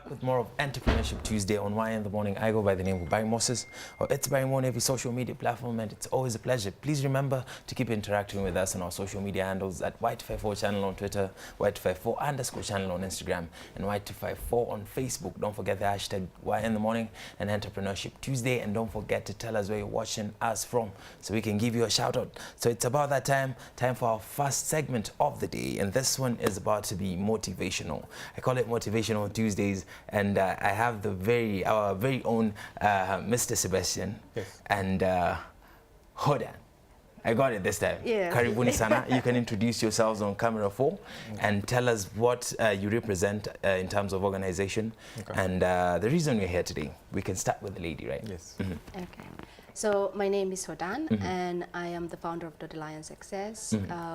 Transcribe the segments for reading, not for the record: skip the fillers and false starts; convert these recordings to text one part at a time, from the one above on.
back with more of Entrepreneurship Tuesday on Y in the Morning. I go by the name of Barry Moses, or it's Barry Mo on every social media platform, and it's always a pleasure. Please remember to keep interacting with us on our social media handles at Y254 channel on Twitter, Y254 _ channel on Instagram, and Y254 on Facebook. Don't forget the hashtag Y in the Morning and Entrepreneurship Tuesday, and don't forget to tell us where you're watching us from so we can give you a shout out. So it's about that time for our first segment of the day, and this one is about to be motivational. I call it Motivational Tuesdays, and I have our very own Mr. Sebastian and Hodan. I got it this time. Yeah. Karibuni sana. You can introduce yourselves on camera 4 and tell us what you represent in terms of organization and the reason we're here today. We can start with the lady, right? Yes. Okay. So my name is Hodan, and I am the founder of Dot Alliance Success,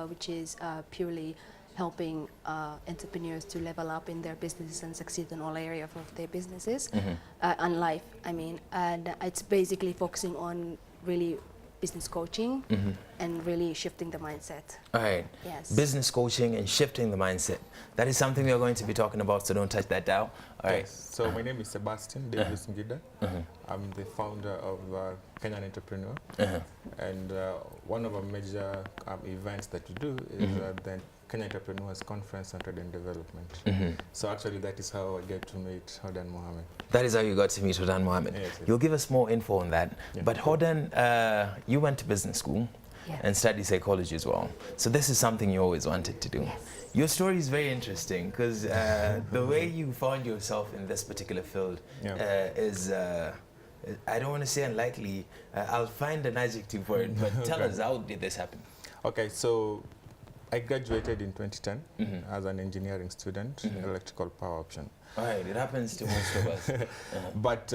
which is purely helping entrepreneurs to level up in their businesses and succeed in all areas of their businesses and life, I mean. And it's basically focusing on really business coaching and really shifting the mindset. All right. Yes. Business coaching and shifting the mindset. That is something we are going to be talking about, so don't touch that dial. All right. So my name is Sebastian Ngida. I'm the founder of Kenyan Entrepreneur. And one of our major events that we do is the Kenya Entrepreneurs Conference Centered in Development. So actually that is how I get to meet Hodan Mohamed. That is how you got to meet Hodan Mohamed. Yes, yes. You'll give us more info on that. Yeah. But Hodan, you went to business school and studied psychology as well. So this is something you always wanted to do. Your story is very interesting because the way you found yourself in this particular field is, I don't want to say unlikely, I'll find an adjective for it, but tell us, how did this happen? Okay, so I graduated in 2010 as an engineering student in electrical power option. All right, it happens to most of us. But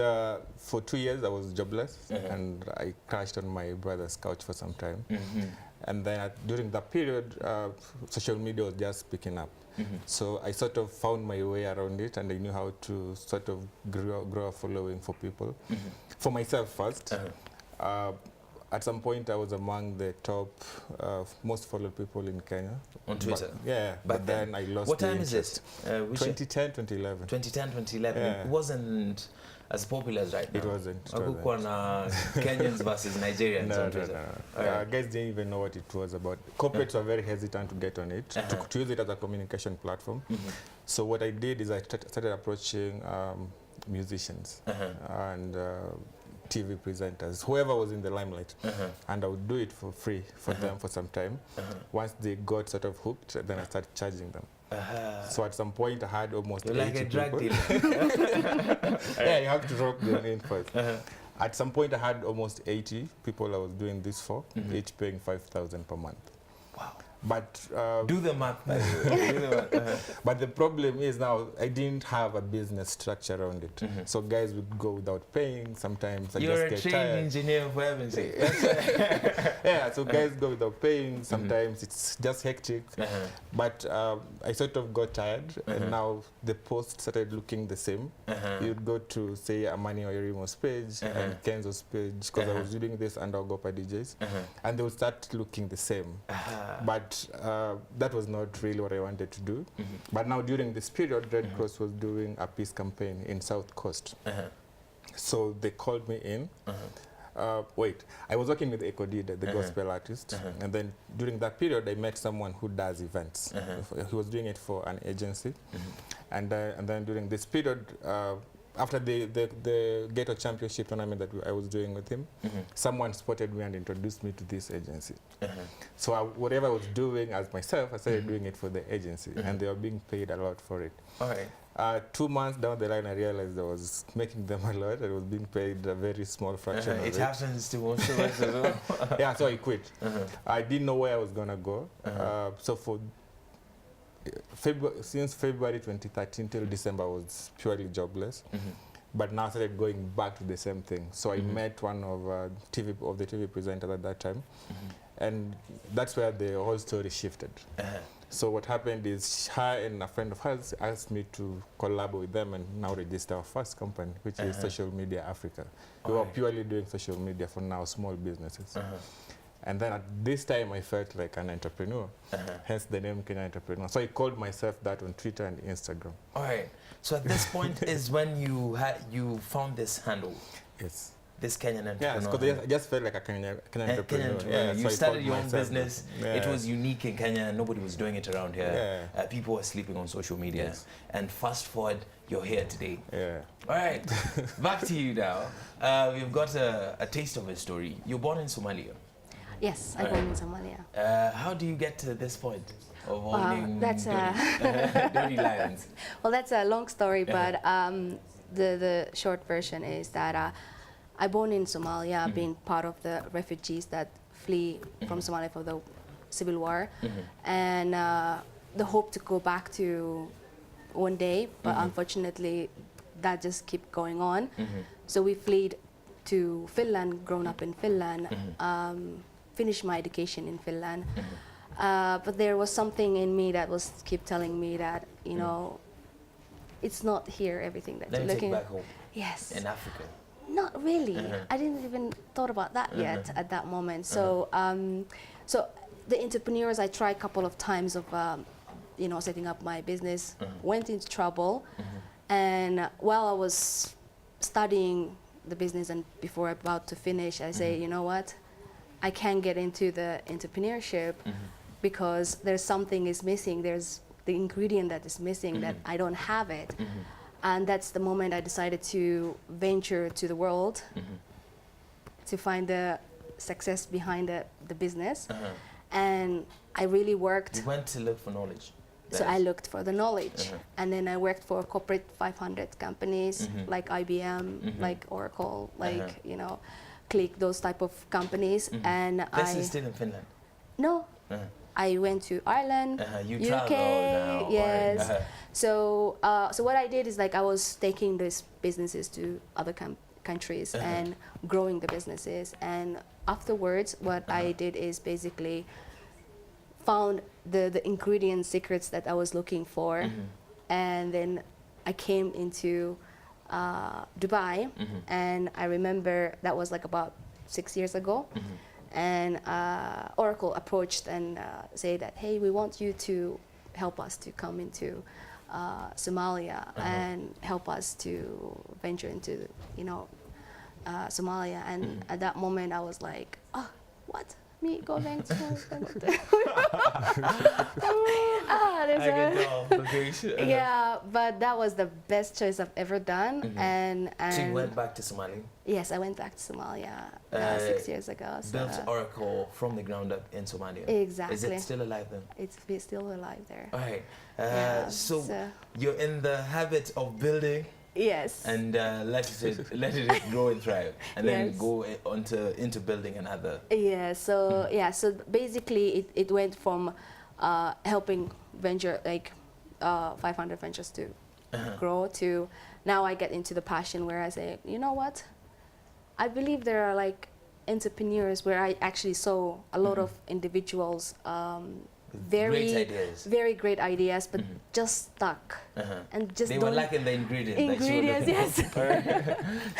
for 2 years I was jobless and I crashed on my brother's couch for some time. And then during that period, social media was just picking up. So I sort of found my way around it, and I knew how to sort of grow a following for people. For myself first. At some point, I was among the top most followed people in Kenya. On Twitter? But then I lost What the time is interest. it? 2010, 2011. 2010, 2011. It wasn't as popular as right now. It wasn't. Kenyans versus Nigerians on Twitter. Guys didn't even know what it was about. Corporates were very hesitant to get on it, to use it as a communication platform. So what I did is I started approaching musicians and TV presenters, whoever was in the limelight, and I would do it for free for them for some time. Once they got sort of hooked, then I started charging them. So at some point I had almost 80 like a drug people. Yeah, you have to rock the name first. At some point I had almost 80 people I was doing this for, each paying 5,000 per month. Wow. But do the math, by the way. Do the math. But the problem is now I didn't have a business structure around it. So guys would go without paying. Sometimes I You're just a get trained tired. engineer, for heaven's sake. Yeah, so guys go without paying. Sometimes it's just hectic. But I sort of got tired, and now the posts started looking the same. You'd go to, say, Amani Oyerimo's page and Kenzo's page, because I was doing this under Ogopa DJs, and they would start looking the same. But that was not really what I wanted to do. But now during this period, Red Cross was doing a peace campaign in South Coast. So they called me in. Wait, I was working with Ekodida, the gospel artist. And then during that period, I met someone who does events. He was doing it for an agency. And then during this period, after the Ghetto Championship tournament that I was doing with him, someone spotted me and introduced me to this agency. So whatever I was doing as myself, I started doing it for the agency, and they were being paid a lot for it. All right. 2 months down the line, I realized I was making them a lot. I was being paid a very small fraction of it. It happens to most of us as well. Yeah, so I quit. I didn't know where I was going to go. So for since February 2013 till December, I was purely jobless. But now I started going back to the same thing. So I met one of the TV presenters at that time, and that's where the whole story shifted. So what happened is her and a friend of hers asked me to collab with them and now register our first company, which is Social Media Africa. We were purely doing social media for now, small businesses. And then at this time, I felt like an entrepreneur, hence the name Kenya Entrepreneur. So I called myself that on Twitter and Instagram. All right. So at this point is when you found this handle. Yes. This Kenyan entrepreneur. Yeah, because I just felt like a Kenyan entrepreneur. Yeah, so you I started called your own myself business. that. It was unique in Kenya. Nobody was doing it around here. Yeah. People were sleeping on social media. Yes. And fast forward, you're here today. Yeah. All right. Back to you now. We've got a taste of a story. You're born in Somalia. Yes, I'm born in Somalia. How do you get to this point of owning that's Dodi Lions? Well, that's a long story, but the short version is that I born in Somalia, being part of the refugees that flee from Somalia for the civil war, and the hope to go back to one day, but unfortunately, that just kept going on. So we fled to Finland, grown up in Finland, finished my education in Finland, but there was something in me that was keep telling me that, you know, it's not here everything that you're looking at. Back home. Yes. In Africa. Not really. I didn't even thought about that yet at that moment. So, so the entrepreneurs, I tried a couple of times of, you know, setting up my business, went into trouble, and while I was studying the business and before about to finish, I say, you know what, I can't get into the entrepreneurship because there's something is missing. There's the ingredient that is missing that I don't have it. And that's the moment I decided to venture to the world to find the success behind the business. And I really worked. You went to look for knowledge. So I looked for the knowledge. And then I worked for corporate 500 companies like IBM, like Oracle, like, you know, Click, those type of companies. And this is still in Finland? No. I went to Ireland, You UK, travel now, yes. right? So, so what I did is like I was taking these businesses to other countries and growing the businesses. And afterwards, what I did is basically found the ingredient secrets that I was looking for, and then I came into Dubai, and I remember that was like about 6 years ago. And Oracle approached and said that, hey, we want you to help us to come into Somalia and help us to venture into, you know, Somalia. And at that moment, I was like, oh, what? Me going to yeah, but that was the best choice I've ever done. And so you went back to Somalia? Yes, I went back to Somalia 6 years ago. So built Oracle from the ground up in Somalia. Exactly. Is it still alive then? It's still alive there. All right. Yeah, so you're in the habit of building. Yes. And let it grow and thrive, and then go into building another. Yeah. So So basically, it went from helping venture like 500 ventures to grow to now I get into the passion where I say, you know what, I believe there are like entrepreneurs where I actually saw a lot of individuals. Very great ideas, but just stuck, and just they were lacking the ingredients. Yes.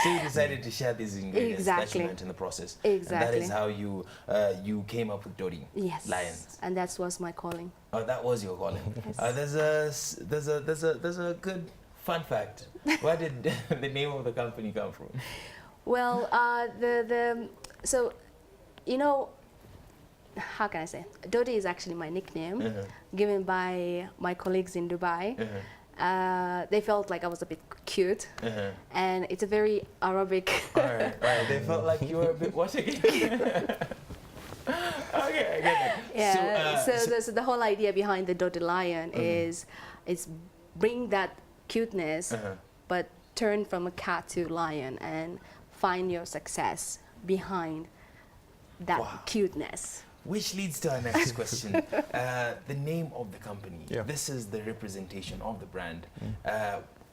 So you decided to share these ingredients that you learned in the process. Exactly. And that is how you came up with Dodi Lions. And that was my calling. Oh, that was your calling. Yes. There's a good fun fact. Where did the name of the company come from? Well, so, you know, how can I say? Dodi is actually my nickname, given by my colleagues in Dubai. They felt like I was a bit cute, and it's a very Arabic. All right. They felt like you were a bit what again? Okay, I get it. Yeah. So the whole idea behind the Dodi Lion is bring that cuteness, but turn from a cat to lion and find your success behind that cuteness. Which leads to our next question. The name of the company. Yeah. This is the representation of the brand.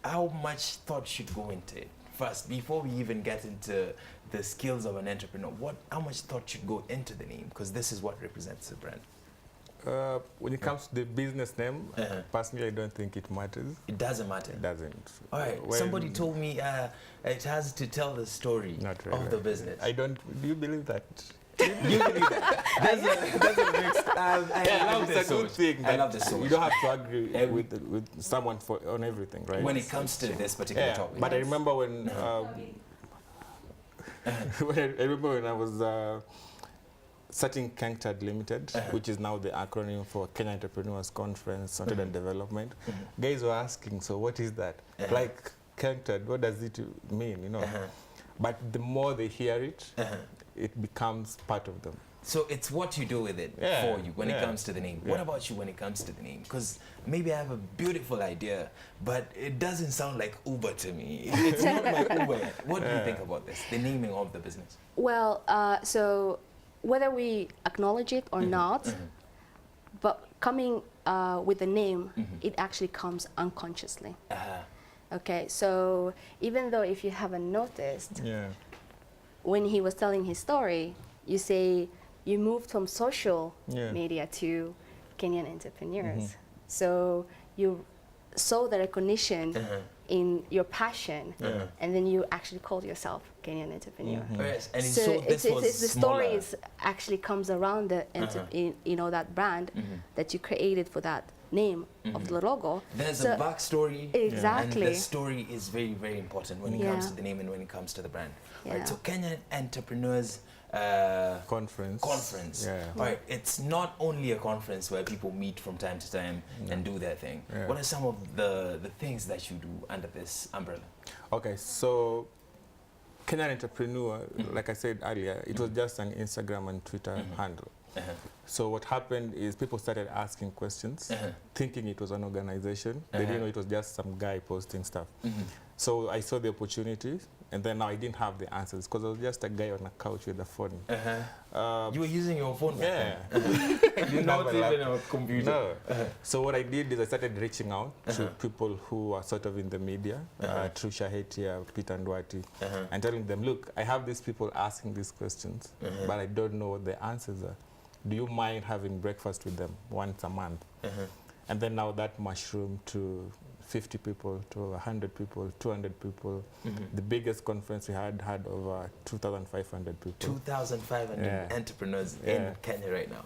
How much thought should go into it? First, before we even get into the skills of an entrepreneur, how much thought should go into the name? Because this is what represents the brand. When it comes to the business name, personally, I don't think it matters. It doesn't matter? It doesn't. All right. Somebody told me it has to tell the story Not really. of the business. I don't. Do you believe that? There's a mix. I love this so much. I love this so much. You don't have to agree with someone on everything, right? When it comes to this particular topic. But I remember when when I was starting Kenctad Limited, which is now the acronym for Kenya Entrepreneurs Conference Centered on Development, guys were asking, so what is that? Like Kenctad, what does it mean, you know? But the more they hear it, it becomes part of them. So it's what you do with it for you when it comes to the name. What about you when it comes to the name? Because maybe I have a beautiful idea, but it doesn't sound like Uber to me. It's not like Uber yet. What do you think about this, the naming of the business? Well, so whether we acknowledge it or not, but coming with the name, it actually comes unconsciously. Okay, so even though if you haven't noticed, when he was telling his story, you say you moved from social media to Kenyan entrepreneurs. So you saw the recognition in your passion, and then you actually called yourself Kenyan entrepreneur. Yes, and so this was the story is actually comes around the you know, that brand that you created for that name of the logo. There's a backstory. Exactly. And the story is very, very important when it comes to the name and when it comes to the brand. Right, so Kenyan Entrepreneurs Conference. Right, it's not only a conference where people meet from time to time and do their thing. What are some of the things that you do under this umbrella? Okay, so Kenyan Entrepreneur, like I said earlier, it was just an Instagram and Twitter handle. So what happened is people started asking questions, thinking it was an organization. They didn't know it was just some guy posting stuff. So I saw the opportunities, and then now I didn't have the answers because I was just a guy on a couch with a phone. You were using your phone? You're not even a computer? No. So what I did is I started reaching out to people who are sort of in the media, through Shahetia, Peter Ndwati, and telling them, look, I have these people asking these questions, but I don't know what the answers are. Do you mind having breakfast with them once a month? And then now that mushroomed to 50 people, to 100 people, 200 people. The biggest conference we had over 2,500 people. 2,500 entrepreneurs in Kenya right now.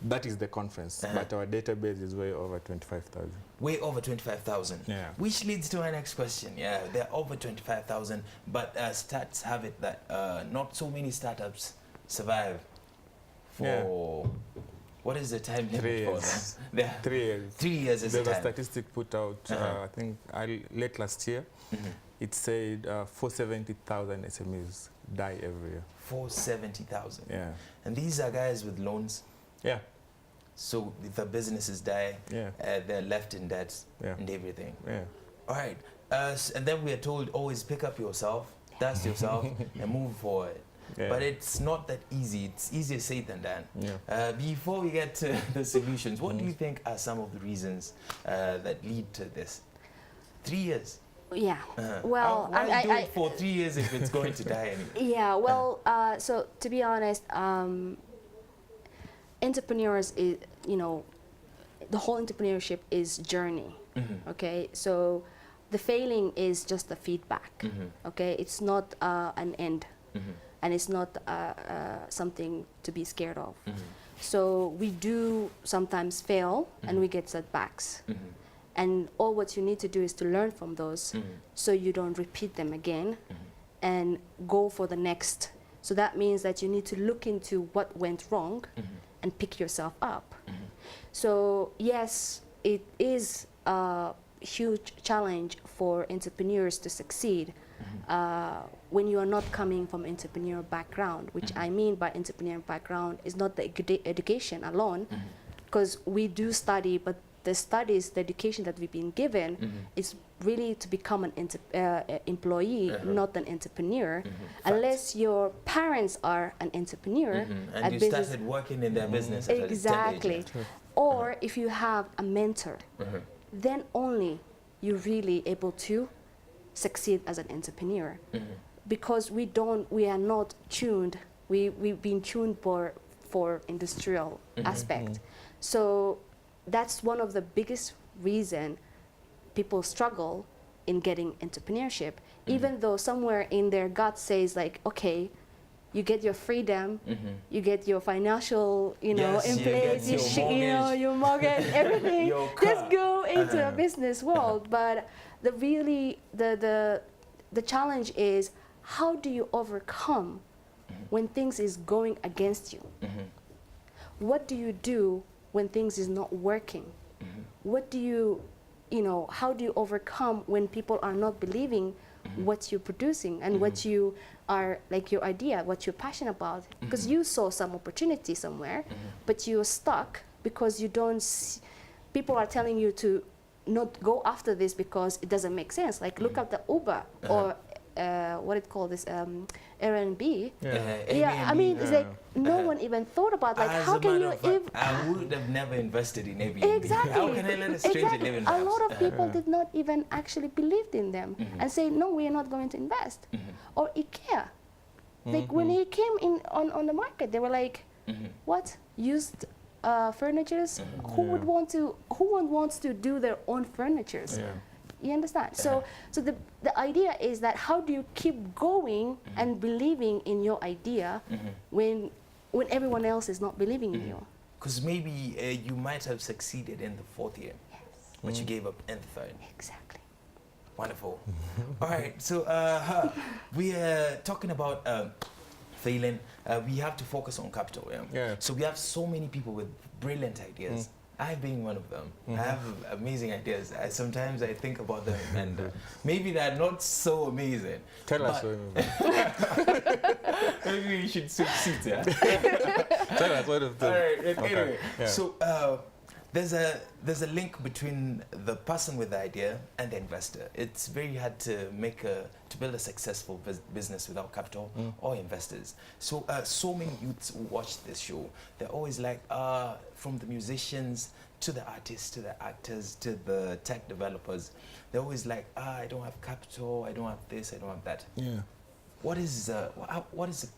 That is the conference, but our database is way over 25,000. Way over 25,000. Which leads to our next question. They're over 25,000, but stats have it that not so many startups survive for what is the time limit for them? 3 years. 3 years is the time. There's a statistic put out, I think late last year. It said 470,000 SMEs die every year. 470,000. And these are guys with loans. So if the businesses die, they're left in debt and everything. All right. And then we are told always pick up yourself, dust yourself, and move forward. But it's not that easy. It's easier said than done. Before we get to the solutions, what do you think are some of the reasons that lead to this? 3 years. Well, why do it for 3 years if it's going to die anyway? Well, so to be honest, entrepreneurs is, you know, the whole entrepreneurship is journey. Okay, so the failing is just the feedback. Okay, it's not an end. And it's not something to be scared of. So we do sometimes fail and we get setbacks. And all what you need to do is to learn from those so you don't repeat them again and go for the next. So that means that you need to look into what went wrong and pick yourself up. So yes, it is a huge challenge for entrepreneurs to succeed. When you are not coming from entrepreneurial background, which I mean by entrepreneurial background is not the education alone, because we do study, but the studies, the education that we've been given is really to become an employee, not an entrepreneur, unless your parents are an entrepreneur. And you started working in their business at exactly. a tender age. Or if you have a mentor, then only you're really able to succeed as an entrepreneur. Because we are not tuned, we've been tuned for industrial aspect. So that's one of the biggest reason people struggle in getting entrepreneurship, even though somewhere in their gut says like, okay, you get your freedom, you get your financial, in place, your mortgage, everything. Just go into a business world. But the challenge is, how do you overcome when things is going against you? What do you do when things is not working? What do you, how do you overcome when people are not believing what you're producing and what you are, like your idea, what you're passionate about? Because you saw some opportunity somewhere, but you're stuck because you don't people are telling you to not go after this because it doesn't make sense. Like look at the Uber or what it called this Airbnb. I mean, it's like no one even thought about like how can you I would have never invested in Airbnb. Exactly. How can I let a stranger live in my A house? lot of people did not even actually believed in them and say no, we are not going to invest. Or IKEA, like when he came in on the market, they were like, what, used furnitures? Who would want to? Who wants to do their own furnitures? You understand? So the idea is that how do you keep going and believing in your idea when everyone else is not believing in you? Because maybe you might have succeeded in the 4th year, but you gave up in the 3rd. Exactly. Wonderful. All right, so we are talking about failing. We have to focus on capital. So we have so many people with brilliant ideas. I being one of them. I have amazing ideas. Sometimes I think about them and maybe they're not so amazing. Tell us one of them. Maybe we should switch seats, yeah? Tell us one of them. All right, Okay. anyway. So there's a link between the person with the idea and the investor. It's very hard to build a successful business without capital or investors. So so many youths who watch this show, they're always like, from the musicians to the artists to the actors to the tech developers, they're always like, I don't have capital, I don't have this, I don't have that. What is the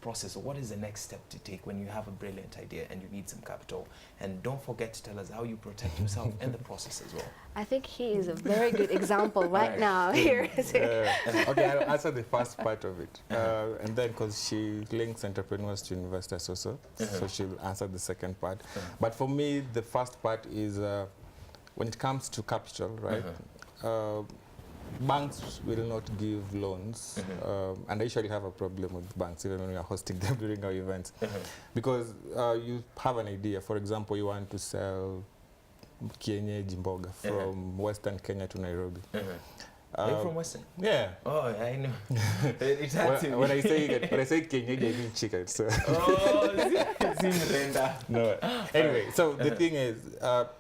process, or what is the next step to take when you have a brilliant idea and you need some capital? And don't forget to tell us how you protect yourself in the process as well. I think he is a very good example right now here. Okay, I'll answer the first part of it. And then, because she links entrepreneurs to investors also, so she'll answer the second part. But for me, the first part is when it comes to capital, right? Banks will not give loans, and I usually have a problem with banks even when we are hosting them during our events, because you have an idea. For example, you want to sell kienyeji mboga from Western Kenya to Nairobi. Are you from Western? Yeah. Oh, I know. It's hard to when I say kienyeji, I mean chicken. So. No. Anyway, so the thing is,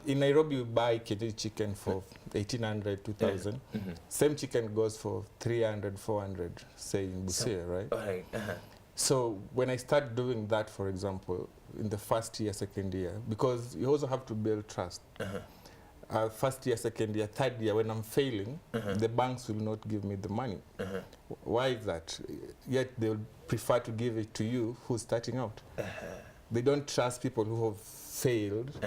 in Nairobi, you buy kienyeji chicken for 1,800, 2,000. Same chicken goes for 300, 400, say in Busia, right? Right. So when I start doing that, for example, in the first year, second year, because you also have to build trust. First year, second year, third year, when I'm failing, the banks will not give me the money. Why is that? Yet they will prefer to give it to you who's starting out. They don't trust people who have failed.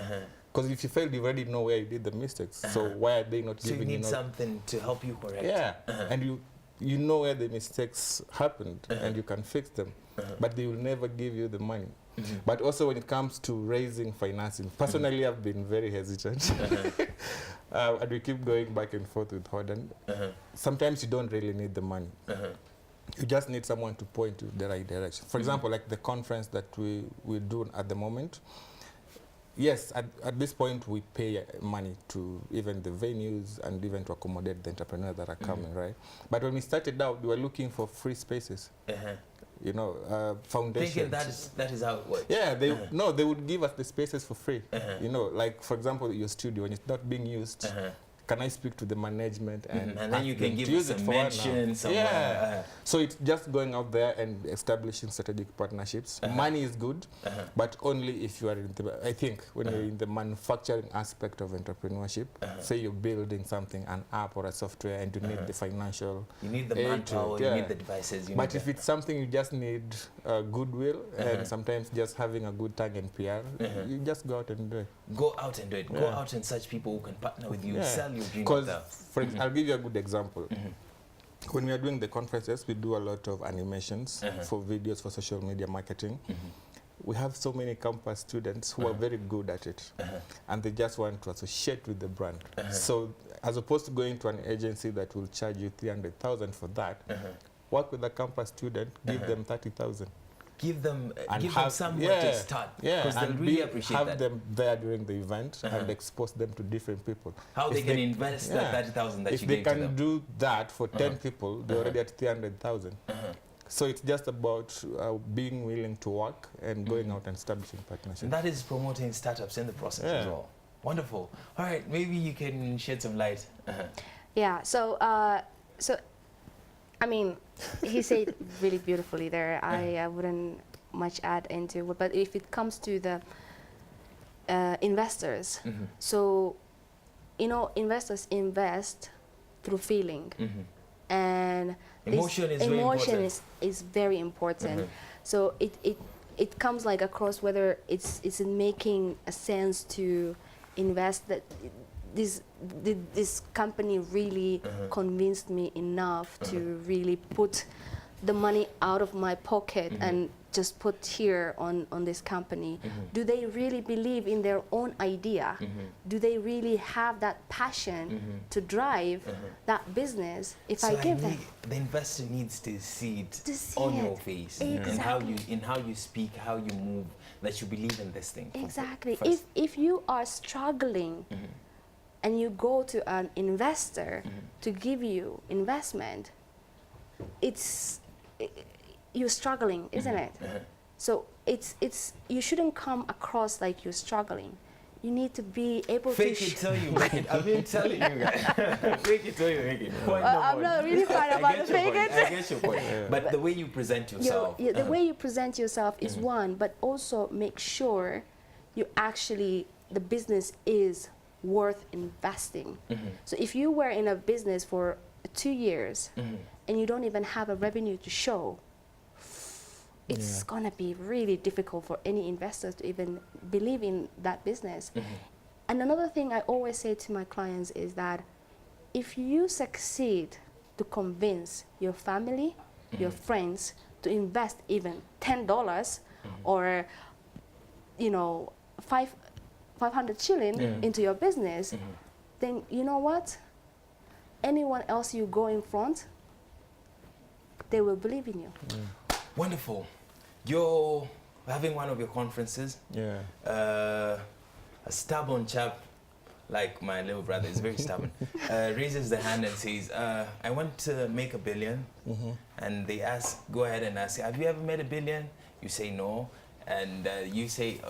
Because if you failed, you already know where you did the mistakes. So why are they not giving you? So you need something to help you correct. Yeah, and you know where the mistakes happened and you can fix them. But they will never give you the money. But also when it comes to raising financing, personally I've been very hesitant. And we keep going back and forth with Hodan. Sometimes you don't really need the money. You just need someone to point you the right direction. For example, like the conference that we do at the moment. Yes, at this point we pay money to even the venues and even to accommodate the entrepreneurs that are coming, right? But when we started out, we were looking for free spaces. You know, foundations. Thinking that is how it works. Yeah, they would give us the spaces for free. You know, like for example, your studio, when it's not being used, can I speak to the management and then you can give us a mention somewhere. Yeah. So it's just going out there and establishing strategic partnerships. Money is good, but only if you are in the, I think when you're in the manufacturing aspect of entrepreneurship, say you're building something, an app or a software, and you need the financial, you need the manpower, you need the devices. But if it's something you just need goodwill and sometimes just having a good tag and PR, you just go out and do it. Go out and do it. Go out and search people who can partner with you, sell your dream. Because, I'll give you a good example. when we are doing the conferences, we do a lot of animations for videos for social media marketing. We have so many campus students who are very good at it, and they just want to associate with the brand. So as opposed to going to an agency that will charge you 300,000 for that, work with a campus student, give them 30,000. Give them somewhere to start, because they'll really appreciate have that. them there during the event and expose them to different people. How they can invest that 30,000 that you gave to them. If they can do that for 10 people, they're already at 300,000. So it's just about being willing to work and going out and establishing partnerships. And that is promoting startups in the process as well. Wonderful. All right, maybe you can shed some light. Yeah, so I mean, he said really beautifully there. I wouldn't much add into it, but if it comes to the investors, so, you know, investors invest through feeling. And emotion is very important. So it comes like across whether it's making a sense to invest, that this company really convinced me enough to really put the money out of my pocket and just put here on this company. Do they really believe in their own idea? Do they really have that passion to drive that business? If I give them, the investor needs to see it your face, exactly. in how you speak, how you move, that you believe in this thing. Exactly. If you are struggling and you go to an investor to give you investment, you're struggling, isn't it? So you shouldn't come across like you're struggling. You need to be able fake to... it till you make it. I've been telling you guys. Fake it till you make it. I'm not really fine about the fake it. I get your point. But the way you present yourself. The way you present yourself is one, but also make sure you actually, the business is worth investing. So if you were in a business for 2 years and you don't even have a revenue to show, it's gonna be really difficult for any investors to even believe in that business. And another thing I always say to my clients is that if you succeed to convince your family, your friends to invest even $10 or, you know, 500 shilling into your business, then you know what? Anyone else you go in front, they will believe in you. Wonderful. You're having one of your conferences. A stubborn chap, like my little brother, is very stubborn, raises the hand and says, I want to make $1 billion. And they ask, go ahead and ask, have you ever made $1 billion? You say no. And you say,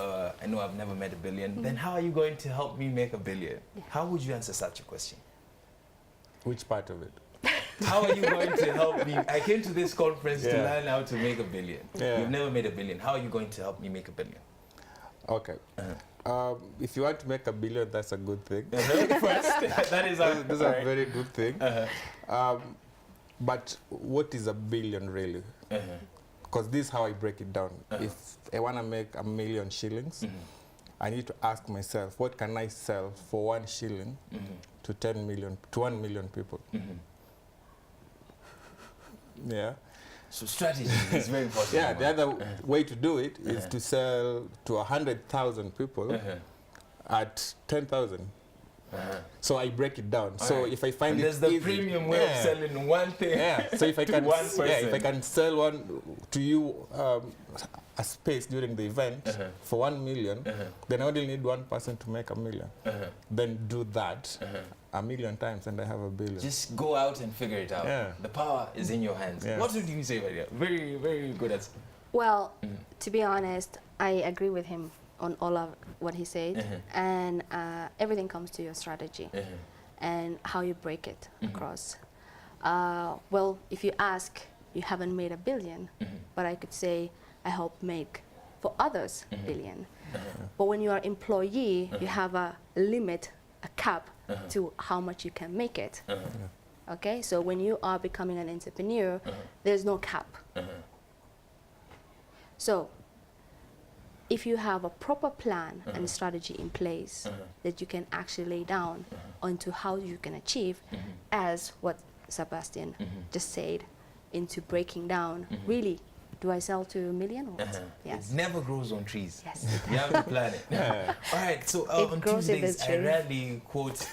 I know I've never made $1 billion. Then how are you going to help me make $1 billion? How would you answer such a question? Which part of it? How are you going to help me? I came to this conference to learn how to make $1 billion. You've never made $1 billion. How are you going to help me make $1 billion? Okay. If you want to make $1 billion, that's a good thing. First, that is a very good thing. But what is $1 billion really? Because this is how I break it down. If I want to make 1 million shillings, I need to ask myself, what can I sell for 1 shilling to 10 million, to 1 million people? So strategy is very important. The other way to do it is to sell to 100,000 people at 10,000. So I break it down. So if I find there's the premium way of selling one thing. So if I can, one person. if I can sell one to you a space during the event for 1 million, then I only need one person to make 1 million. Then do that 1 million times, and I have $1 billion. Just go out and figure it out. The power is in your hands. What would you say, Maria? Very, very good at. Well, to be honest, I agree with him on all of what he said, and everything comes to your strategy and how you break it across. Well, if you ask, you haven't made $1 billion, but I could say I help make for others $1 billion. But when you are employee, you have a limit, a cap to how much you can make it. Okay, so when you are becoming an entrepreneur, there's no cap. So if you have a proper plan and strategy in place that you can actually lay down onto how you can achieve, as what Sebastian just said, into breaking down, really, do I sell to a million or what? Yes. It never grows on trees. Yes. You have to plan it. All right, so on Tuesdays, I rarely quote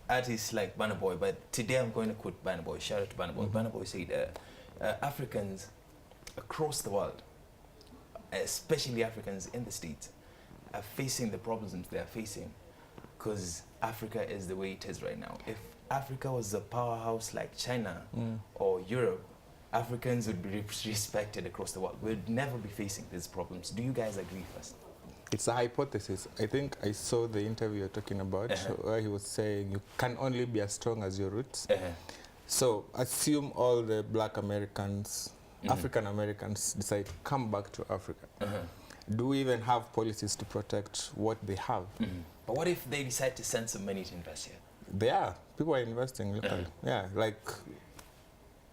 artists like Burna Boy, but today I'm going to quote Burna Boy. Shout out to Burna Boy. Burna Boy said, Africans across the world, especially Africans in the States, are facing the problems they are facing because Africa is the way it is right now. If Africa was a powerhouse like China or Europe, Africans would be respected across the world. We'd never be facing these problems. Do you guys agree first? It's a hypothesis. I think I saw the interview you're talking about where he was saying you can only be as strong as your roots. So assume all the black Americans, African Americans decide to come back to Africa. Do we even have policies to protect what they have? But what if they decide to send some money to invest here? They are. People are investing locally. Yeah, like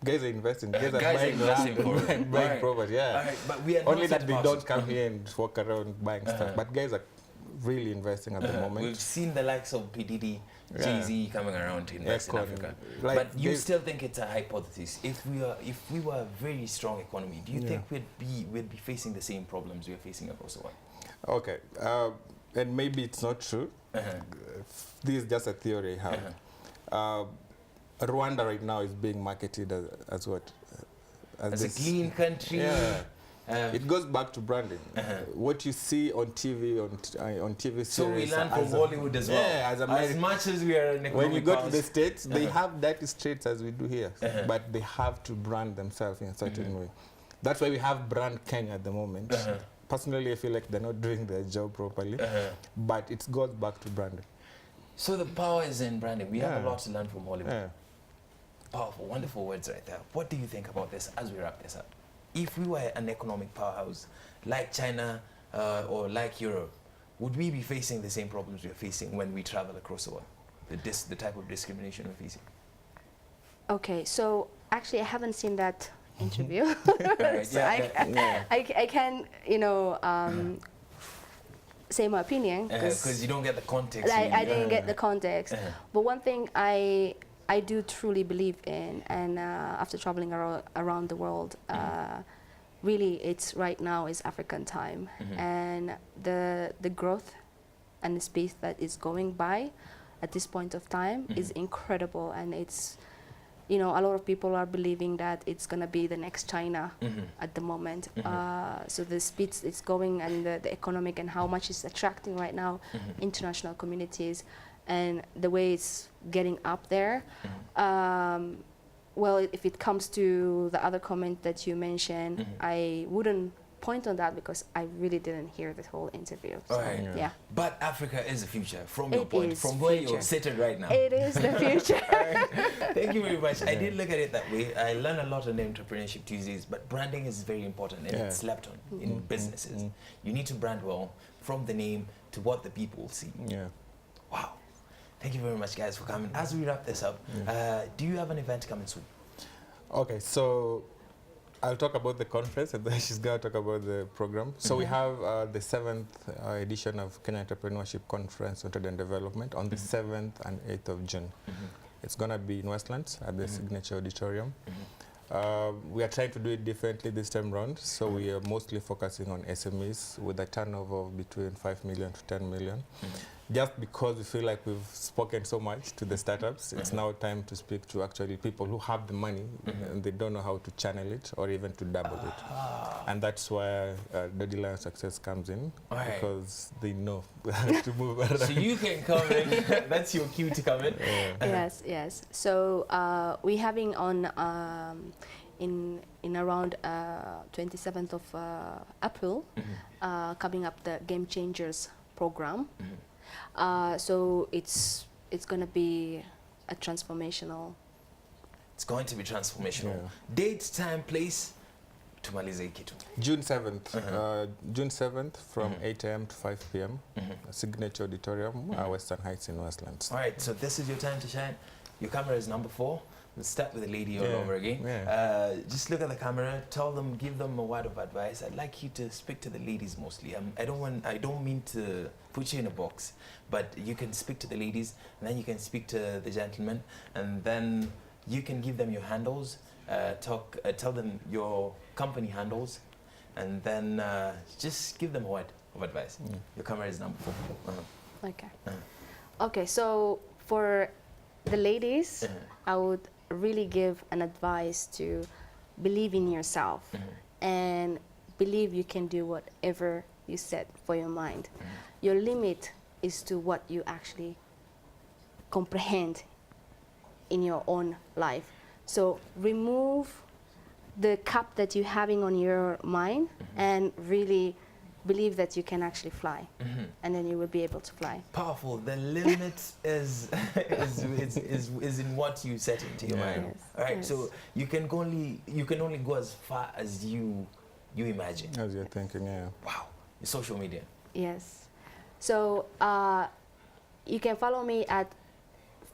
guys are investing. Guys are Guys are buying investing land and buying Right. property. Yeah. Right, but we are Only not that such they powers. don't come here and walk around buying stuff. But guys are really investing at the moment. We've seen the likes of P. Diddy, Jay-Z coming around to invest in Econ. Africa. Like but you still think it's a hypothesis. If we were a very strong economy, do you think we'd be facing the same problems we're facing across the world? Okay. And maybe it's not true. This is just a theory I have. Rwanda right now is being marketed as what? As a clean country. Yeah. It goes back to branding. What you see on TV, on TV series. So we learn from Hollywood as well. Yeah, as much as we are an economic when you go to powers. the States, they have dirty streets as we do here. But they have to brand themselves in a certain way. That's why we have brand Kenya at the moment. Personally, I feel like they're not doing their job properly. But it goes back to branding. So the power is in branding. We have a lot to learn from Hollywood. Powerful, wonderful words right there. What do you think about this as we wrap this up? If we were an economic powerhouse like China or like Europe, would we be facing the same problems we're facing when we travel across the world? The type of discrimination we're facing? Okay, so actually I haven't seen that interview. Right, so I can, you know, say my opinion. Because you don't get the context. I didn't get the context. But one thing I do truly believe in, and after traveling around the world, really it's right now is African time. And the growth and the space that is going by at this point of time is incredible. And it's, you know, a lot of people are believing that it's going to be the next China at the moment. So the speed it's going and the economic and how much it's attracting right now international communities and the way it's getting up there. Well, if it comes to the other comment that you mentioned, I wouldn't point on that because I really didn't hear the whole interview. So, yeah. But Africa is the future, from your point, from where you're sitting right now. It is the future. Thank you very much. I did look at it that way. I learned a lot on the Entrepreneurship Tuesdays, but branding is very important and it's slept on in businesses. You need to brand well, from the name to what the people see. Wow. Thank you very much, guys, for coming. As we wrap this up, do you have an event coming soon? Okay, so I'll talk about the conference and then she's going to talk about the program. So we have the 7th edition of Kenya Entrepreneurship Conference on Trade and Development on the 7th and 8th of June. It's going to be in Westlands at the Signature Auditorium. We are trying to do it differently this time round, so we are mostly focusing on SMEs with a turnover of between 5 million to 10 million. Just because we feel like we've spoken so much to the startups, it's now time to speak to actually people who have the money and they don't know how to channel it or even to double it. And that's why the Lion Success comes in, because they know how to move around. So you can come in, that's your cue to come in. Yes, yes. So we're having on in around 27th of April, coming up the Game Changers program. So it's going to be a transformational. It's going to be transformational. Date, time, place, tumalize kitu. June 7th. June 7th from 8 a.m. to 5 p.m. Signature Auditorium, Western Heights in Westlands. All right, so this is your time to shine. Your camera is number 4. Let's start with the lady all over again. Just look at the camera, tell them, give them a word of advice. I'd like you to speak to the ladies mostly. I don't mean to put you in a box, but you can speak to the ladies, and then you can speak to the gentlemen, and then you can give them your handles, tell them your company handles, and then just give them a word of advice. Your camera is number 4. Okay. Okay, so for the ladies, I would really give an advice to believe in yourself and believe you can do whatever you set for your mind. Your limit is to what you actually comprehend in your own life. So remove the cap that you're having on your mind and really believe that you can actually fly, and then you will be able to fly. Powerful. The limit is in what you set into your mind. Yes. All right. Yes. So you can only go as far as you imagine. As you're thinking, yeah. Wow. Social media. Yes. So you can follow me at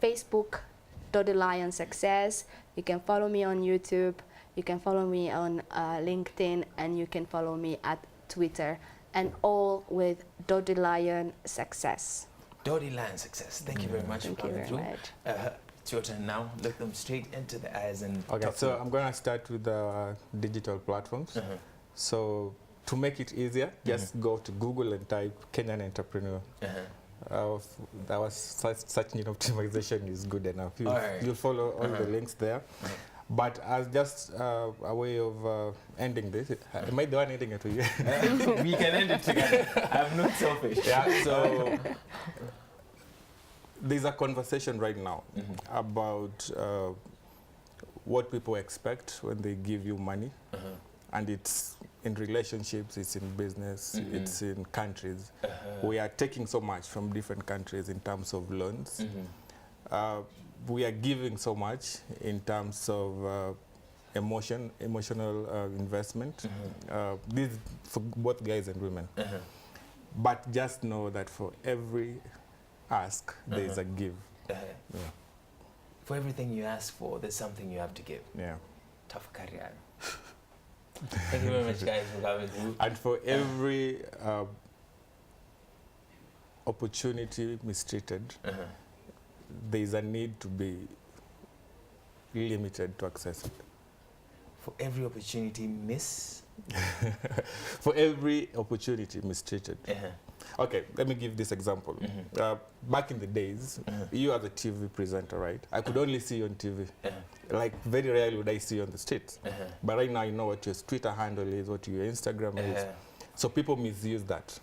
Facebook.TheLionSuccess. You can follow me on YouTube. You can follow me on LinkedIn, and you can follow me at Twitter, and all with Doddy Lion Success. Doddy Lion Success. Thank you very much for coming through. It's your turn now. Look them straight into the eyes and Okay, talk so to I'm going to start with the digital platforms. So to make it easier, just go to Google and type Kenyan Entrepreneur. That was search engine optimization is good enough. You'll follow all the links there. But as just a way of ending this, am I the one ending it with you? we can end it together. I'm not selfish. Yeah, so there's a conversation right now about what people expect when they give you money. And it's in relationships, it's in business, it's in countries. We are taking so much from different countries in terms of loans. We are giving so much in terms of emotional investment. This is for both guys and women. But just know that for every ask, there is a give. For everything you ask for, there's something you have to give. Yeah. Tough career. Thank you very much, guys, for coming through. And for every opportunity mistreated, there is a need to be limited to access it. For every opportunity For every opportunity mistreated. Okay, let me give this example. Back in the days, you as a TV presenter, right? I could only see you on TV. Like, very rarely would I see you on the streets. But right now, you know what your Twitter handle is, what your Instagram is. So people misuse that.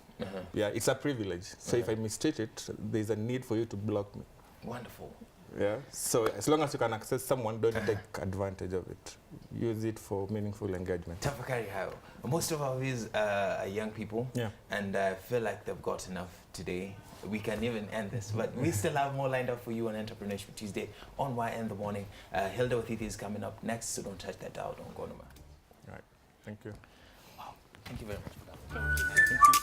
Yeah, it's a privilege. So if I mistreat it, there's a need for you to block me. Wonderful. Yeah. So as long as you can access someone, don't take advantage of it. Use it for meaningful engagement. Tafakari how. Most of our viewers are young people, and I feel like they've got enough today. We can even end this, but we still have more lined up for you on Entrepreneurship Tuesday on Y in the morning. Hilda Wathithi is coming up next, so don't touch that dial. Don't go nowhere. Right. Thank you. Wow. Thank you very much for that. Thank you.